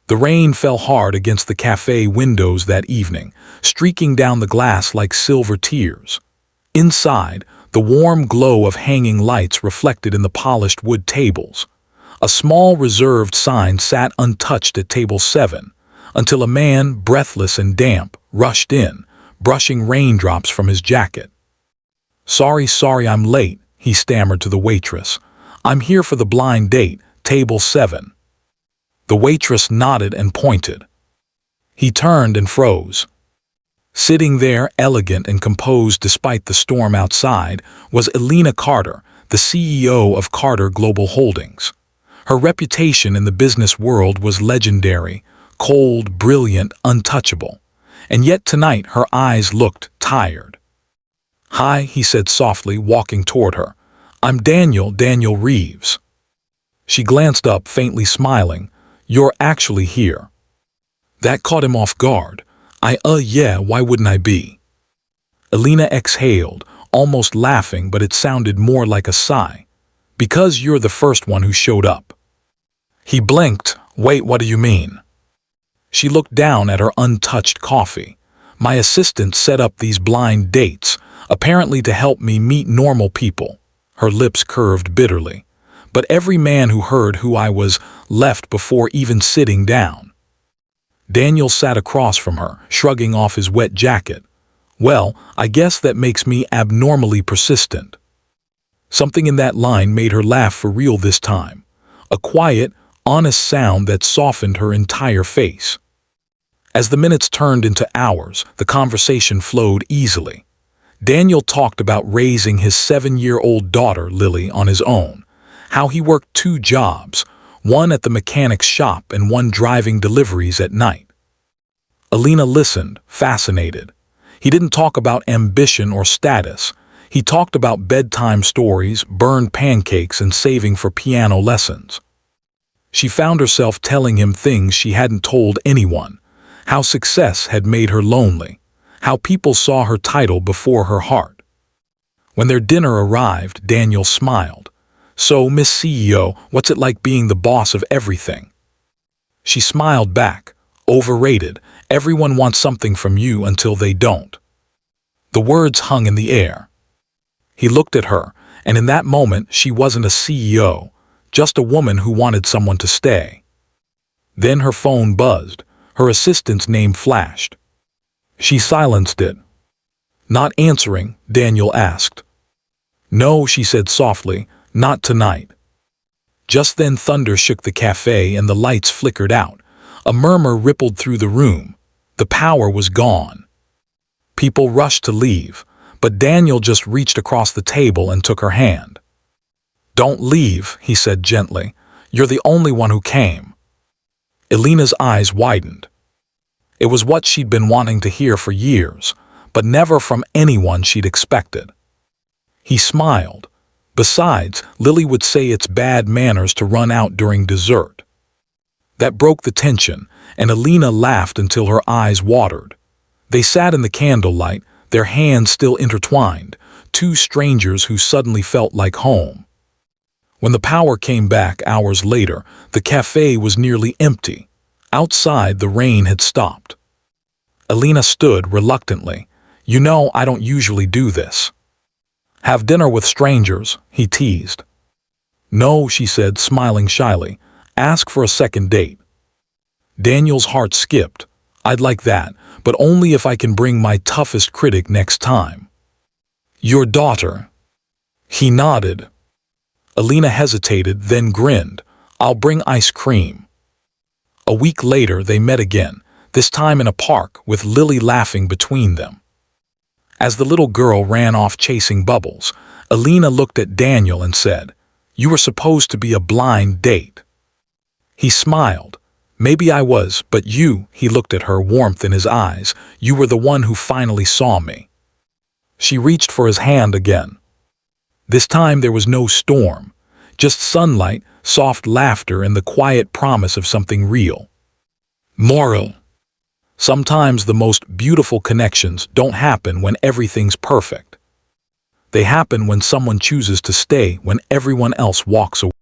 The rain fell hard against the cafe windows that evening, streaking down the glass like silver tears. Inside, the warm glow of hanging lights reflected in the polished wood tables. A small reserved sign sat untouched at table 7, until a man, breathless and damp, rushed in, brushing raindrops from his jacket. Sorry, I'm late," he stammered to the waitress. "I'm here for the blind date, table 7. The waitress nodded and pointed. He turned and froze. Sitting there, elegant and composed despite the storm outside, was Elena Carter, the CEO of Carter Global Holdings. Her reputation in the business world was legendary, cold, brilliant, untouchable. And yet tonight her eyes looked tired. "Hi," he said softly, walking toward her. "I'm Daniel Reeves." She glanced up, faintly smiling. "You're actually here." That caught him off guard. Yeah, why wouldn't I be?" Elena exhaled, almost laughing, but it sounded more like a sigh. "Because you're the first one who showed up." He blinked. "Wait, what do you mean?" She looked down at her untouched coffee. "My assistant set up these blind dates, apparently to help me meet normal people." Her lips curved bitterly. "But every man who heard who I was left before even sitting down." Daniel sat across from her, shrugging off his wet jacket. "Well, I guess that makes me abnormally persistent." Something in that line made her laugh for real this time. A quiet, honest sound that softened her entire face. As the minutes turned into hours, the conversation flowed easily. Daniel talked about raising his 7-year-old daughter, Lily, on his own. How he worked 2 jobs, one at the mechanic's shop and one driving deliveries at night. Elena listened, fascinated. He didn't talk about ambition or status. He talked about bedtime stories, burned pancakes, and saving for piano lessons. She found herself telling him things she hadn't told anyone. How success had made her lonely. How people saw her title before her heart. When their dinner arrived, Daniel smiled. "So, Miss CEO, what's it like being the boss of everything?" She smiled back. "Overrated. Everyone wants something from you until they don't." The words hung in the air. He looked at her, and in that moment she wasn't a CEO, just a woman who wanted someone to stay. Then her phone buzzed. Her assistant's name flashed. She silenced it. "Not answering?" Daniel asked. "No," she said softly. "Not tonight." Just then thunder shook the cafe and the lights flickered out. A murmur rippled through the room. The power was gone. People rushed to leave, but Daniel just reached across the table and took her hand. "Don't leave," he said gently. "You're the only one who came." Elena's eyes widened. It was what she'd been wanting to hear for years, but never from anyone she'd expected. He smiled. Besides, Lily would say it's bad manners to run out during dessert. That broke the tension, and Elena laughed until her eyes watered. They sat in the candlelight, their hands still intertwined, 2 strangers who suddenly felt like home. When the power came back hours later, the cafe was nearly empty. Outside, the rain had stopped. Elena stood reluctantly. "You know, I don't usually do this." "Have dinner with strangers," he teased. "No," she said, smiling shyly. "Ask for a second date." Daniel's heart skipped. "I'd like that, but only if I can bring my toughest critic next time." "Your daughter?" He nodded. Elena hesitated, then grinned. "I'll bring ice cream." A week later they met again, this time in a park, with Lily laughing between them. As the little girl ran off chasing bubbles, Elena looked at Daniel and said, "You were supposed to be a blind date." He smiled. "Maybe I was, but you," he looked at her, warmth in his eyes, "you were the one who finally saw me." She reached for his hand again. This time there was no storm, just sunlight, soft laughter, and the quiet promise of something real. Moral: sometimes the most beautiful connections don't happen when everything's perfect. They happen when someone chooses to stay when everyone else walks away.